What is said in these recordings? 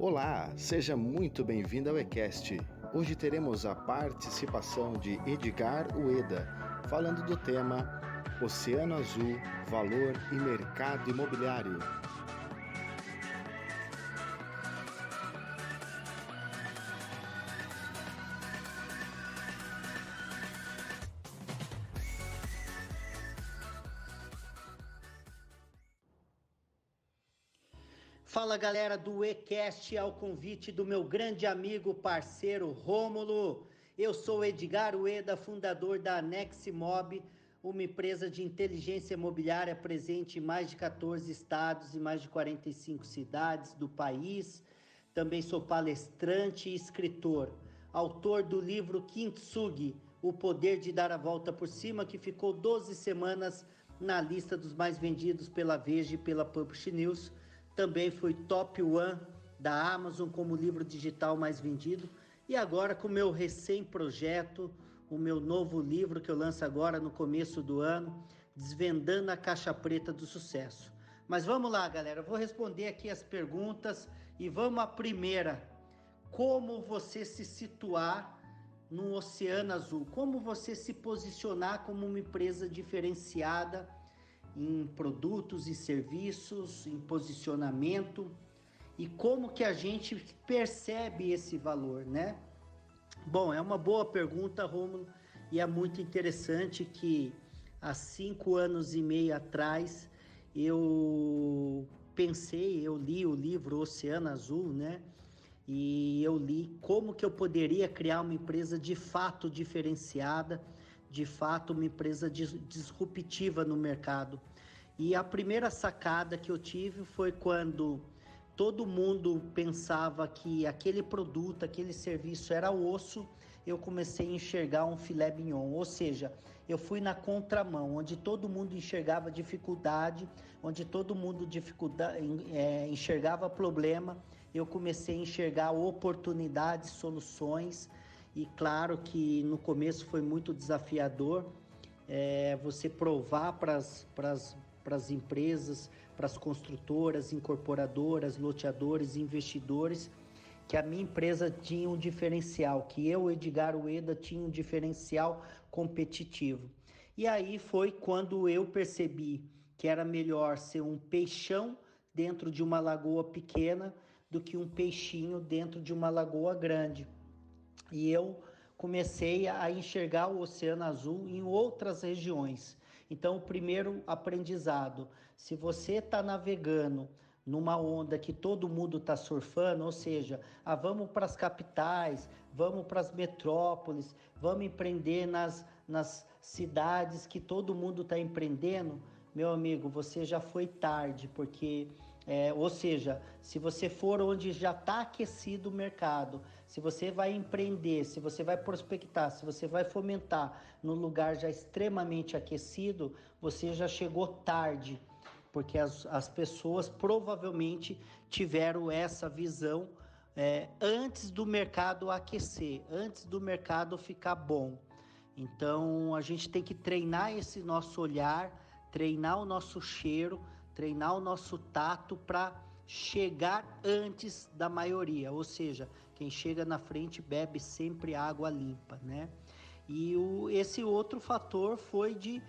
Olá, seja muito bem-vindo ao eCast. Hoje teremos a participação de Edgar Ueda, falando do tema Oceano Azul, Valor e Mercado Imobiliário. Fala galera do eCast, ao convite do meu grande amigo, parceiro Rômulo. Eu sou Edgar Ueda, fundador da Aneximob, uma empresa de inteligência imobiliária presente em mais de 14 estados e mais de 45 cidades do país. Também sou palestrante e escritor, autor do livro Kintsugi, O Poder de Dar a Volta por Cima, que ficou 12 semanas na lista dos mais vendidos pela Veja e pela Publish News. Também fui top 1 da Amazon como livro digital mais vendido. E agora com o meu recém-projeto, o meu novo livro que eu lanço agora no começo do ano, Desvendando a Caixa Preta do Sucesso. Mas vamos lá, galera, eu vou responder aqui as perguntas e vamos à primeira. Como você se situar no Oceano Azul? Como você se posicionar como uma empresa diferenciada em produtos e serviços, em posicionamento, e como que a gente percebe esse valor, né? Bom, é uma boa pergunta, Rômulo, e é muito interessante que há 5 anos e meio atrás eu li o livro Oceano Azul, né? E eu li como que eu poderia criar uma empresa de fato diferenciada, de fato uma empresa disruptiva no mercado. E a primeira sacada que eu tive foi quando todo mundo pensava que aquele produto, aquele serviço era osso, eu comecei a enxergar um filé mignon, ou seja, eu fui na contramão, onde todo mundo enxergava dificuldade, onde todo mundo enxergava problema, eu comecei a enxergar oportunidades, soluções, e claro que no começo foi muito desafiador, você provar para as empresas, para as construtoras, incorporadoras, loteadores, investidores, que a minha empresa tinha um diferencial, que eu, Edgar Ueda, tinha um diferencial competitivo. E aí foi quando eu percebi que era melhor ser um peixão dentro de uma lagoa pequena do que um peixinho dentro de uma lagoa grande. E eu comecei a enxergar o Oceano Azul em outras regiões. Então, o primeiro aprendizado, se você está navegando numa onda que todo mundo está surfando, ou seja, vamos para as capitais, vamos para as metrópoles, vamos empreender nas cidades que todo mundo está empreendendo, meu amigo, você já foi tarde, porque, ou seja, se você for onde já está aquecido o mercado, se você vai empreender, se você vai prospectar, se você vai fomentar no lugar já extremamente aquecido, você já chegou tarde, porque as pessoas provavelmente tiveram essa visão antes do mercado aquecer, antes do mercado ficar bom. Então, a gente tem que treinar esse nosso olhar, treinar o nosso cheiro, treinar o nosso tato para chegar antes da maioria, ou seja, quem chega na frente bebe sempre água limpa, né? E esse outro fator foi de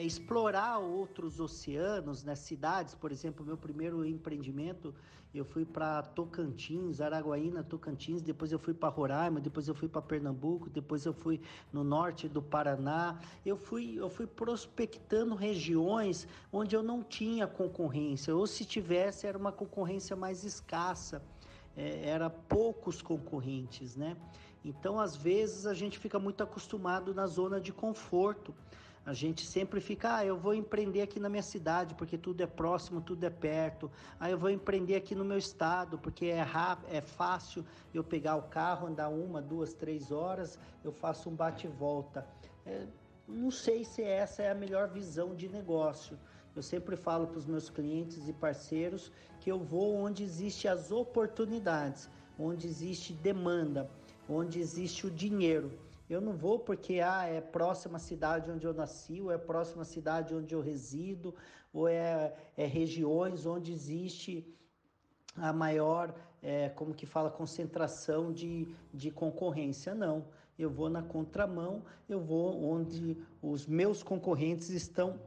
explorar outros oceanos, né? Cidades, por exemplo, meu primeiro empreendimento, eu fui para Tocantins, Araguaína, Tocantins, depois eu fui para Roraima, depois eu fui para Pernambuco, depois eu fui no norte do Paraná. Eu fui prospectando regiões onde eu não tinha concorrência, ou se tivesse, era uma concorrência mais escassa. Era poucos concorrentes, né? Então, às vezes, a gente fica muito acostumado na zona de conforto. A gente sempre fica, eu vou empreender aqui na minha cidade, porque tudo é próximo, tudo é perto. Eu vou empreender aqui no meu estado, porque é rápido, é fácil eu pegar o carro, andar 1, 2, 3 horas, eu faço um bate e volta. Não sei se essa é a melhor visão de negócio. Eu sempre falo para os meus clientes e parceiros que eu vou onde existem as oportunidades, onde existe demanda, onde existe o dinheiro. Eu não vou porque é próxima à cidade onde eu nasci, ou é próxima à cidade onde eu resido, ou é regiões onde existe a maior, como que fala, concentração de concorrência. Não, eu vou na contramão, eu vou onde os meus concorrentes estão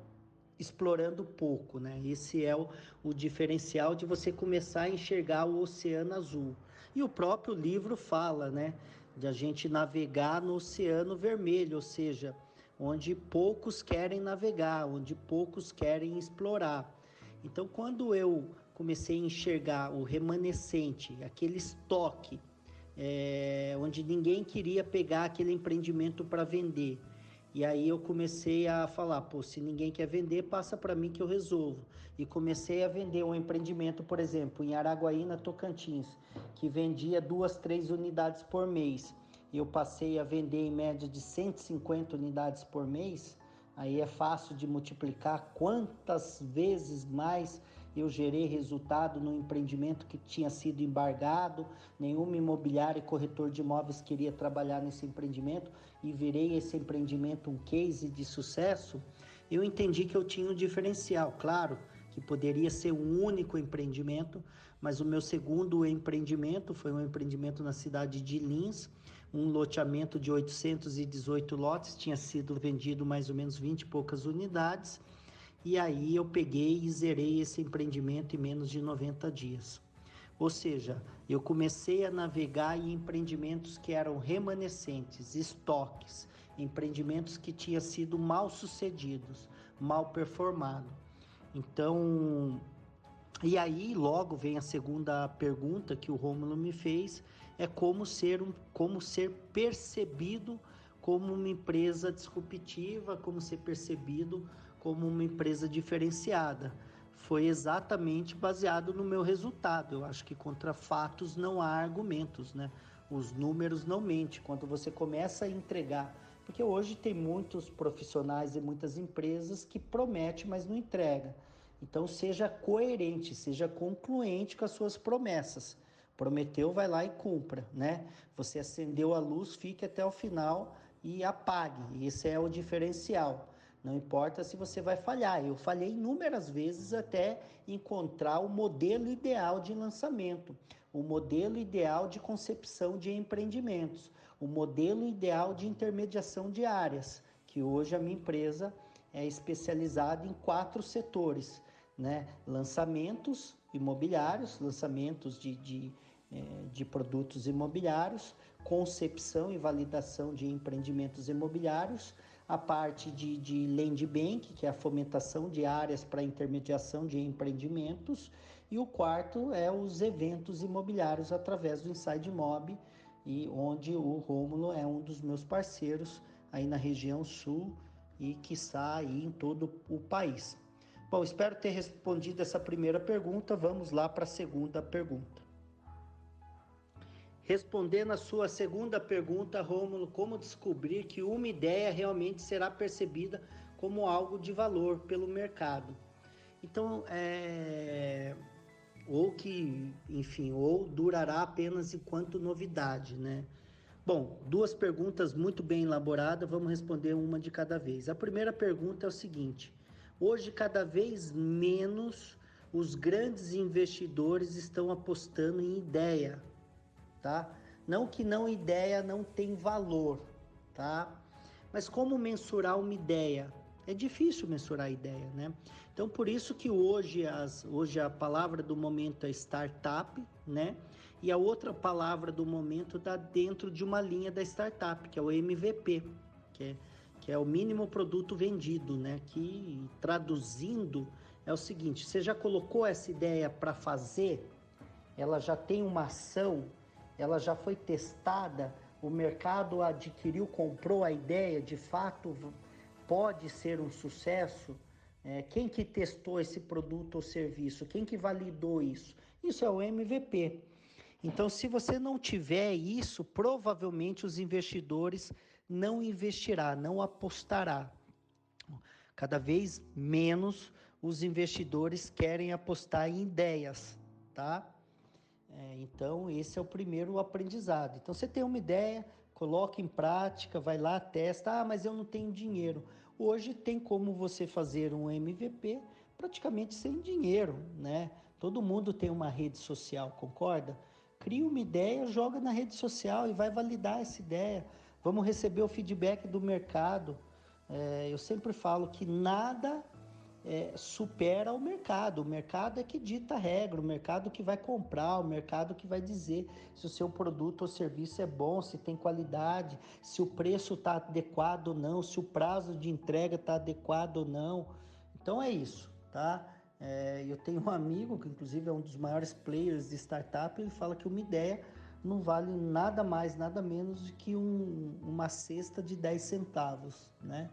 explorando pouco, né? Esse é o diferencial de você começar a enxergar o oceano azul. E o próprio livro fala, né, de a gente navegar no oceano vermelho, ou seja, onde poucos querem navegar, onde poucos querem explorar. Então, quando eu comecei a enxergar o remanescente, aquele estoque, onde ninguém queria pegar aquele empreendimento para vender, e aí eu comecei a falar, pô, se ninguém quer vender, passa para mim que eu resolvo. E comecei a vender um empreendimento, por exemplo, em Araguaína, Tocantins, que vendia 2, 3 unidades por mês. E eu passei a vender em média de 150 unidades por mês. Aí é fácil de multiplicar quantas vezes mais eu gerei resultado no empreendimento que tinha sido embargado, nenhuma imobiliária e corretor de imóveis queria trabalhar nesse empreendimento e virei esse empreendimento um case de sucesso. Eu entendi que eu tinha um diferencial, claro, que poderia ser um único empreendimento, mas o meu segundo empreendimento foi um empreendimento na cidade de Lins, um loteamento de 818 lotes, tinha sido vendido mais ou menos 20 e poucas unidades, e aí eu peguei e zerei esse empreendimento em menos de 90 dias. Ou seja, eu comecei a navegar em empreendimentos que eram remanescentes, estoques, empreendimentos que tinham sido mal sucedidos, mal performados. Então, e aí logo vem a segunda pergunta que o Rômulo me fez, é como ser percebido como uma empresa disruptiva, como ser percebido como uma empresa diferenciada. Foi exatamente baseado no meu resultado. Eu acho que contra fatos não há argumentos, né? Os números não mentem. Quando você começa a entregar, porque hoje tem muitos profissionais e muitas empresas que prometem, mas não entregam. Então seja coerente, seja concluente com as suas promessas. Prometeu, vai lá e cumpra, né? Você acendeu a luz, fique até o final e apague. Esse é o diferencial. Não importa se você vai falhar. Eu falhei inúmeras vezes até encontrar o modelo ideal de lançamento, o modelo ideal de concepção de empreendimentos, o modelo ideal de intermediação de áreas, que hoje a minha empresa é especializada em 4 setores, né? Lançamentos imobiliários, lançamentos de produtos imobiliários, concepção e validação de empreendimentos imobiliários, a parte de land bank, que é a fomentação de áreas para intermediação de empreendimentos, e o quarto é os eventos imobiliários através do Inside Mob, e onde o Rômulo é um dos meus parceiros aí na região sul e quiçá aí em todo o país. Bom, espero ter respondido essa primeira pergunta. Vamos lá para a segunda pergunta. Respondendo a sua segunda pergunta, Rômulo, como descobrir que uma ideia realmente será percebida como algo de valor pelo mercado? Então, ou que, enfim, ou durará apenas enquanto novidade, né? Bom, 2 perguntas muito bem elaboradas, vamos responder uma de cada vez. A primeira pergunta é o seguinte: hoje, cada vez menos os grandes investidores estão apostando em ideia, tá? Não que ideia não tem valor, tá? Mas como mensurar uma ideia? É difícil mensurar a ideia, né? Então, por isso que hoje a palavra do momento é startup, né? E a outra palavra do momento está dentro de uma linha da startup, que é o MVP, que é o mínimo produto vendido, né? Que traduzindo é o seguinte: você já colocou essa ideia para fazer? Ela já tem uma ação? Ela já foi testada? O mercado adquiriu, comprou a ideia? De fato, pode ser um sucesso? Quem que testou esse produto ou serviço? Quem que validou isso? Isso é o MVP. Então, se você não tiver isso, provavelmente os investidores não investirá, não apostará. Cada vez menos os investidores querem apostar em ideias, tá? Então, esse é o primeiro aprendizado. Então, você tem uma ideia, coloca em prática, vai lá, testa. Ah, mas eu não tenho dinheiro. Hoje tem como você fazer um MVP praticamente sem dinheiro, né? Todo mundo tem uma rede social, concorda? Cria uma ideia, joga na rede social e vai validar essa ideia. Vamos receber o feedback do mercado. Eu sempre falo que nada supera o mercado é que dita a regra, o mercado que vai comprar, o mercado que vai dizer se o seu produto ou serviço é bom, se tem qualidade, se o preço está adequado ou não, se o prazo de entrega está adequado ou não. Então é isso, tá? Eu tenho um amigo que inclusive é um dos maiores players de startup, ele fala que uma ideia não vale nada mais, nada menos do que uma cesta de 10 centavos, né?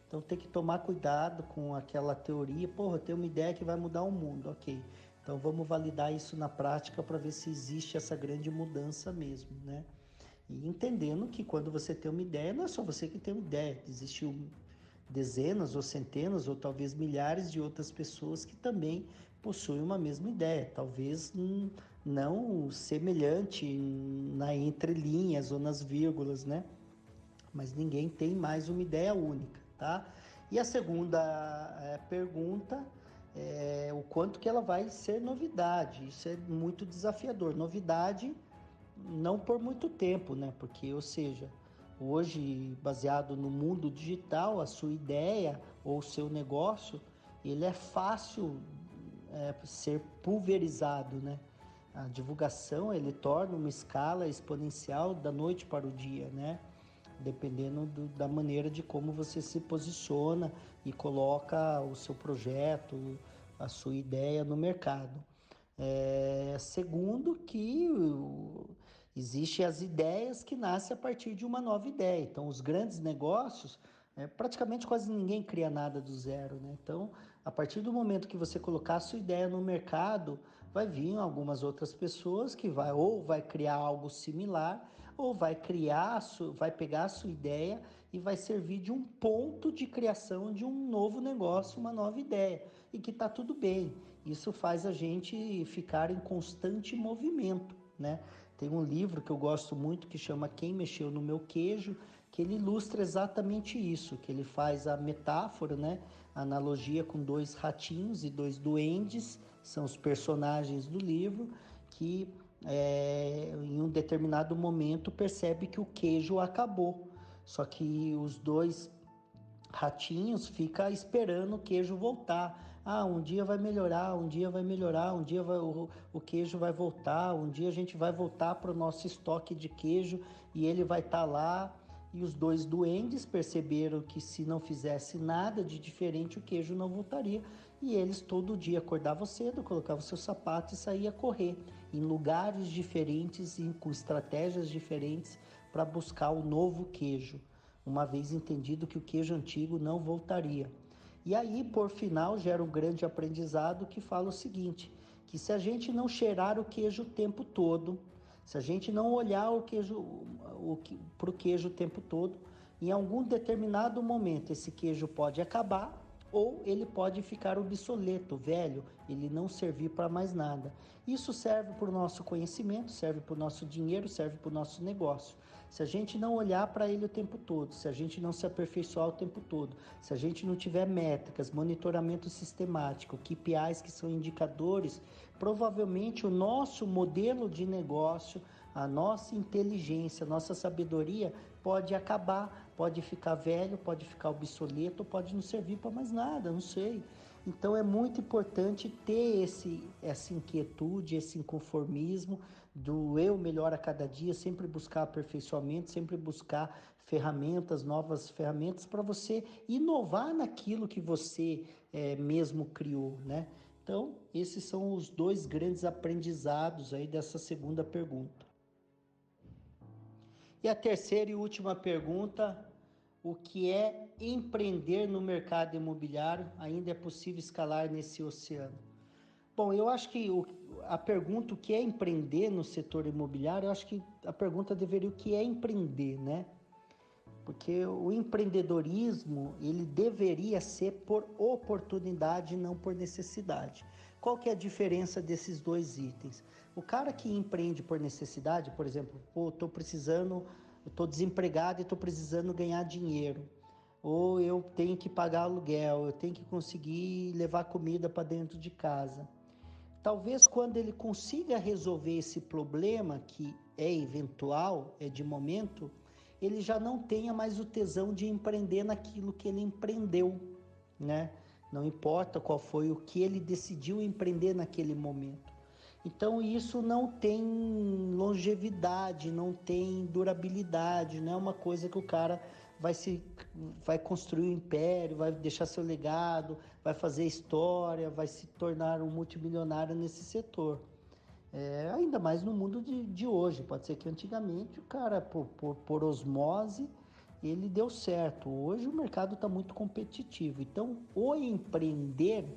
Então tem que tomar cuidado com aquela teoria, eu tenho uma ideia que vai mudar o mundo, ok. Então vamos validar isso na prática para ver se existe essa grande mudança mesmo, né? E entendendo que quando você tem uma ideia, não é só você que tem uma ideia, existem dezenas ou centenas ou talvez milhares de outras pessoas que também possuem uma mesma ideia, talvez não semelhante na entrelinhas ou nas vírgulas, né? Mas ninguém tem mais uma ideia única, tá? E a segunda pergunta é o quanto que ela vai ser novidade. Isso é muito desafiador. Novidade não por muito tempo, né? Porque, ou seja, hoje, baseado no mundo digital, a sua ideia ou o seu negócio, ele é fácil ser pulverizado, né? A divulgação, ele torna uma escala exponencial da noite para o dia, né? Dependendo da maneira de como você se posiciona e coloca o seu projeto, a sua ideia no mercado. Segundo, que existem as ideias que nascem a partir de uma nova ideia. Então, os grandes negócios, praticamente quase ninguém cria nada do zero, né? Então, a partir do momento que você colocar a sua ideia no mercado, vai vir algumas outras pessoas que vai criar algo similar, ou vai pegar a sua ideia e vai servir de um ponto de criação de um novo negócio, uma nova ideia, e que está tudo bem. Isso faz a gente ficar em constante movimento, né? Tem um livro que eu gosto muito que chama Quem Mexeu no Meu Queijo, que ele ilustra exatamente isso, que ele faz a metáfora, né? A analogia com dois ratinhos e dois duendes, são os personagens do livro, que em um determinado momento percebe que o queijo acabou. Só que os dois ratinhos ficam esperando o queijo voltar. Um dia vai melhorar, um dia vai melhorar, um dia o queijo vai voltar, um dia a gente vai voltar para o nosso estoque de queijo e ele vai estar lá. E os dois duendes perceberam que se não fizesse nada de diferente, o queijo não voltaria. E eles todo dia acordavam cedo, colocavam seu sapato e saíam correr em lugares diferentes e com estratégias diferentes para buscar o novo queijo, uma vez entendido que o queijo antigo não voltaria. E aí, por final, gera um grande aprendizado que fala o seguinte, que se a gente não cheirar o queijo o tempo todo, se a gente não olhar para o queijo o tempo todo, em algum determinado momento esse queijo pode acabar ou ele pode ficar obsoleto, velho, ele não servir para mais nada. Isso serve para o nosso conhecimento, serve para o nosso dinheiro, serve para o nosso negócio. Se a gente não olhar para ele o tempo todo, se a gente não se aperfeiçoar o tempo todo, se a gente não tiver métricas, monitoramento sistemático, KPIs que são indicadores, provavelmente o nosso modelo de negócio, a nossa inteligência, a nossa sabedoria pode acabar, pode ficar velho, pode ficar obsoleto, pode não servir para mais nada, não sei. Então é muito importante ter essa inquietude, esse inconformismo do eu melhor a cada dia, sempre buscar aperfeiçoamento, sempre buscar ferramentas, novas ferramentas para você inovar naquilo que você mesmo criou, né? Então, esses são os dois grandes aprendizados aí dessa segunda pergunta. E a terceira e última pergunta, o que é empreender no mercado imobiliário? Ainda é possível escalar nesse oceano? Bom, eu acho que a pergunta o que é empreender no setor imobiliário, eu acho que a pergunta deveria o que é empreender, né? Porque o empreendedorismo, ele deveria ser por oportunidade, não por necessidade. Qual que é a diferença desses dois itens? O cara que empreende por necessidade, por exemplo, estou desempregado e estou precisando ganhar dinheiro. Ou eu tenho que pagar aluguel, eu tenho que conseguir levar comida para dentro de casa. talvez quando ele consiga resolver esse problema, que é eventual, é de momento, ele já não tenha mais o tesão de empreender naquilo que ele empreendeu, né? Não importa qual foi o que ele decidiu empreender naquele momento. Então isso não tem longevidade, não tem durabilidade, não é uma coisa que o cara vai construir um império, vai deixar seu legado, vai fazer história, vai se tornar um multimilionário nesse setor. Ainda mais no mundo de hoje. Pode ser que antigamente o cara, por osmose, ele deu certo. Hoje o mercado está muito competitivo. Então, o empreender,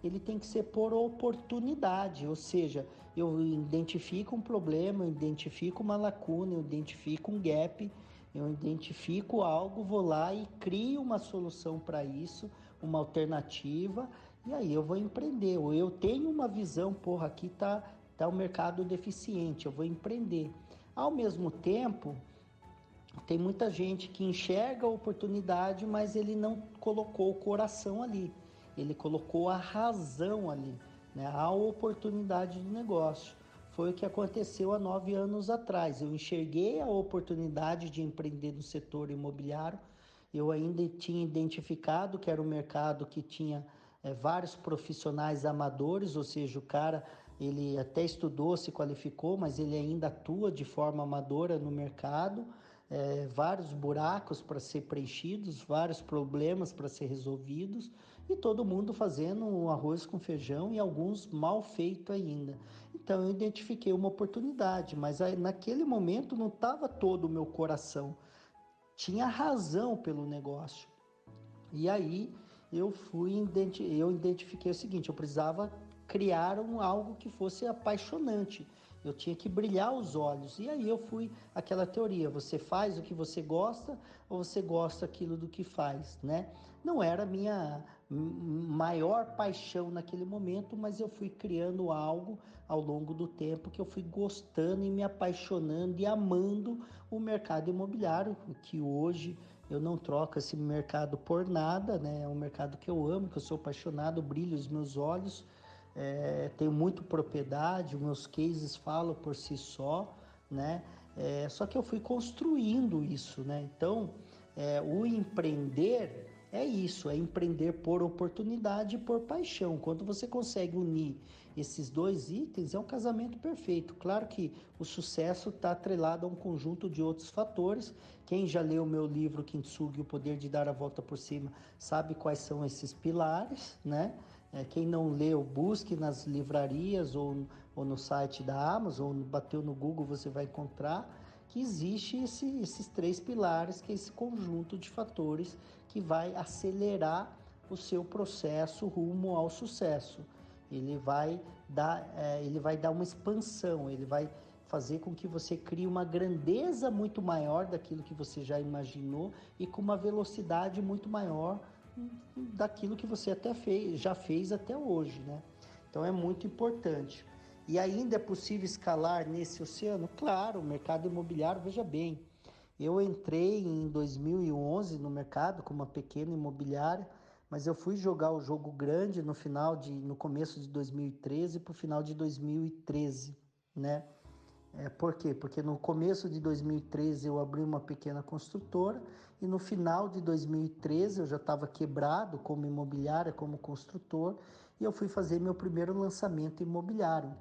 ele tem que ser por oportunidade. Ou seja, eu identifico um problema, eu identifico uma lacuna, eu identifico um gap, eu identifico algo, vou lá e crio uma solução para isso, uma alternativa, e aí eu vou empreender. Ou eu tenho uma visão, aqui tá um mercado deficiente, eu vou empreender. Ao mesmo tempo, tem muita gente que enxerga a oportunidade, mas ele não colocou o coração ali, ele colocou a razão ali, né? A oportunidade de negócio. Foi o que aconteceu há 9 anos atrás. Eu enxerguei a oportunidade de empreender no setor imobiliário, eu ainda tinha identificado que era um mercado que tinha vários profissionais amadores, ou seja, o cara ele até estudou, se qualificou, mas ele ainda atua de forma amadora no mercado, vários buracos para ser preenchidos, vários problemas para ser resolvidos, e todo mundo fazendo um arroz com feijão e alguns mal feito ainda. Então eu identifiquei uma oportunidade, mas naquele momento não estava todo o meu coração, tinha razão pelo negócio. E aí eu identifiquei o seguinte: eu precisava criar algo que fosse apaixonante. Eu tinha que brilhar os olhos. E aí eu fui aquela teoria: você faz o que você gosta ou você gosta aquilo do que faz, né? Não era a minha maior paixão naquele momento, mas eu fui criando algo ao longo do tempo que eu fui gostando e me apaixonando e amando o mercado imobiliário, que hoje eu não troco esse mercado por nada, né? É um mercado que eu amo, que eu sou apaixonado, brilha os meus olhos, tenho muito propriedade, os meus cases falam por si só, né? Só que eu fui construindo isso, né? Então, o empreender é isso, é empreender por oportunidade e por paixão. Quando você consegue unir esses dois itens, é um casamento perfeito. Claro que o sucesso está atrelado a um conjunto de outros fatores. Quem já leu o meu livro Kintsugi, O Poder de Dar a Volta por Cima, sabe quais são esses pilares, né? Quem não leu, busque nas livrarias ou no site da Amazon, ou bateu no Google, você vai encontrar que existe esses 3 pilares, que é esse conjunto de fatores que vai acelerar o seu processo rumo ao sucesso. Ele vai dar uma expansão, ele vai fazer com que você crie uma grandeza muito maior daquilo que você já imaginou e com uma velocidade muito maior daquilo que você já fez até hoje, né? Então é muito importante. E ainda é possível escalar nesse oceano? Claro, o mercado imobiliário, veja bem, eu entrei em 2011 no mercado como uma pequena imobiliária, mas eu fui jogar o jogo grande no começo de 2013 para o final de 2013, né? Por quê? Porque no começo de 2013 eu abri uma pequena construtora e no final de 2013 eu já estava quebrado como imobiliária, como construtor, e eu fui fazer meu primeiro lançamento imobiliário.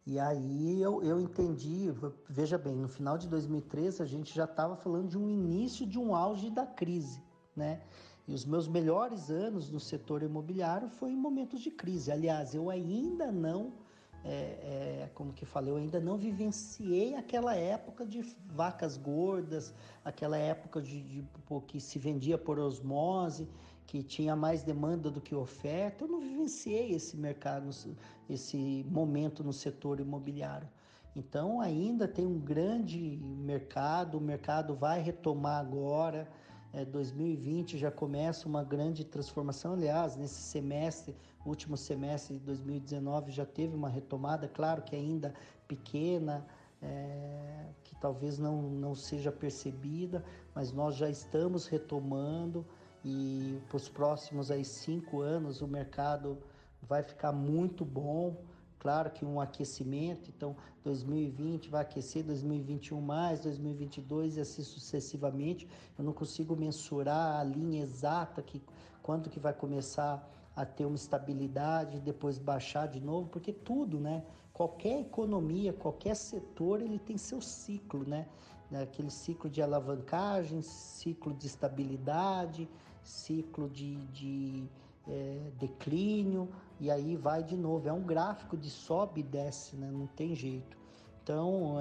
E aí eu entendi, veja bem, no final de 2013 a gente já estava falando de um início de um auge da crise, né? E os meus melhores anos no setor imobiliário foi em momentos de crise. Aliás, eu ainda não, como que falei, eu ainda não vivenciei aquela época de vacas gordas, aquela época que se vendia por osmose, que tinha mais demanda do que oferta. Eu não vivenciei esse mercado, esse momento no setor imobiliário. Então ainda tem um grande mercado, o mercado vai retomar agora, 2020 já começa uma grande transformação. Aliás, nesse semestre, último semestre de 2019 já teve uma retomada, claro que ainda pequena, que talvez não seja percebida, mas nós já estamos retomando, e para os próximos 5 anos o mercado vai ficar muito bom. claro que um aquecimento, então 2020 vai aquecer, 2021 mais, 2022 e assim sucessivamente. Eu não consigo mensurar a linha exata quando que vai começar a ter uma estabilidade e depois baixar de novo, porque tudo, né? Qualquer economia, qualquer setor, ele tem seu ciclo, né? Aquele ciclo de alavancagem, ciclo de estabilidade, ciclo de declínio, e aí vai de novo. É um gráfico de sobe e desce, né? Não tem jeito. Então,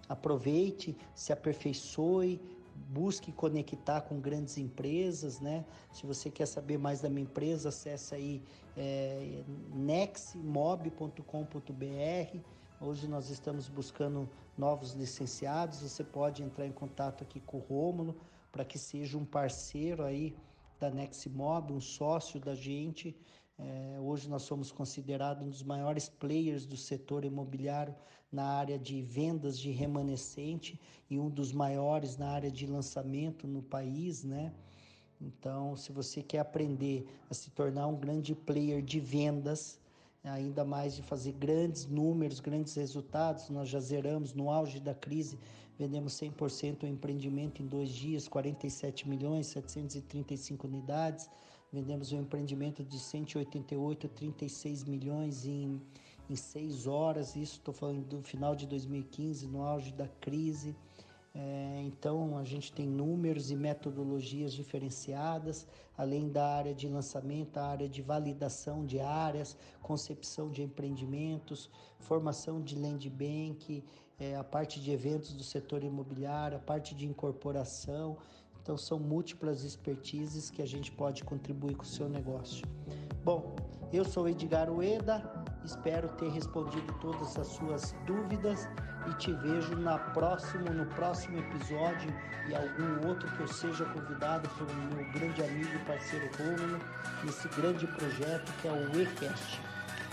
aproveite, se aperfeiçoe, busque conectar com grandes empresas, né? Se você quer saber mais da minha empresa, acesse aí nexmob.com.br. Hoje nós estamos buscando novos licenciados. Você pode entrar em contato aqui com o Rômulo para que seja um parceiro aí da Nexmob, um sócio da gente. Hoje nós somos considerados um dos maiores players do setor imobiliário na área de vendas de remanescente e um dos maiores na área de lançamento no país, né? Então, se você quer aprender a se tornar um grande player de vendas, ainda mais de fazer grandes números, grandes resultados, nós já zeramos no auge da crise, vendemos 100% o empreendimento em 2 dias, 47 milhões, 735 unidades, vendemos um empreendimento de 188, 36 milhões em 6 horas, isso estou falando do final de 2015, no auge da crise. Então, a gente tem números e metodologias diferenciadas, além da área de lançamento, a área de validação de áreas, concepção de empreendimentos, formação de land bank, a parte de eventos do setor imobiliário, a parte de incorporação. Então, são múltiplas expertises que a gente pode contribuir com o seu negócio. Bom, eu sou Edgar Ueda, espero ter respondido todas as suas dúvidas e te vejo no próximo episódio e algum outro que eu seja convidado pelo meu grande amigo e parceiro Rômulo nesse grande projeto que é o eCast.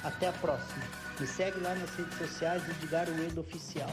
Até a próxima. Me segue lá nas redes sociais, Edgar Ueda Oficial.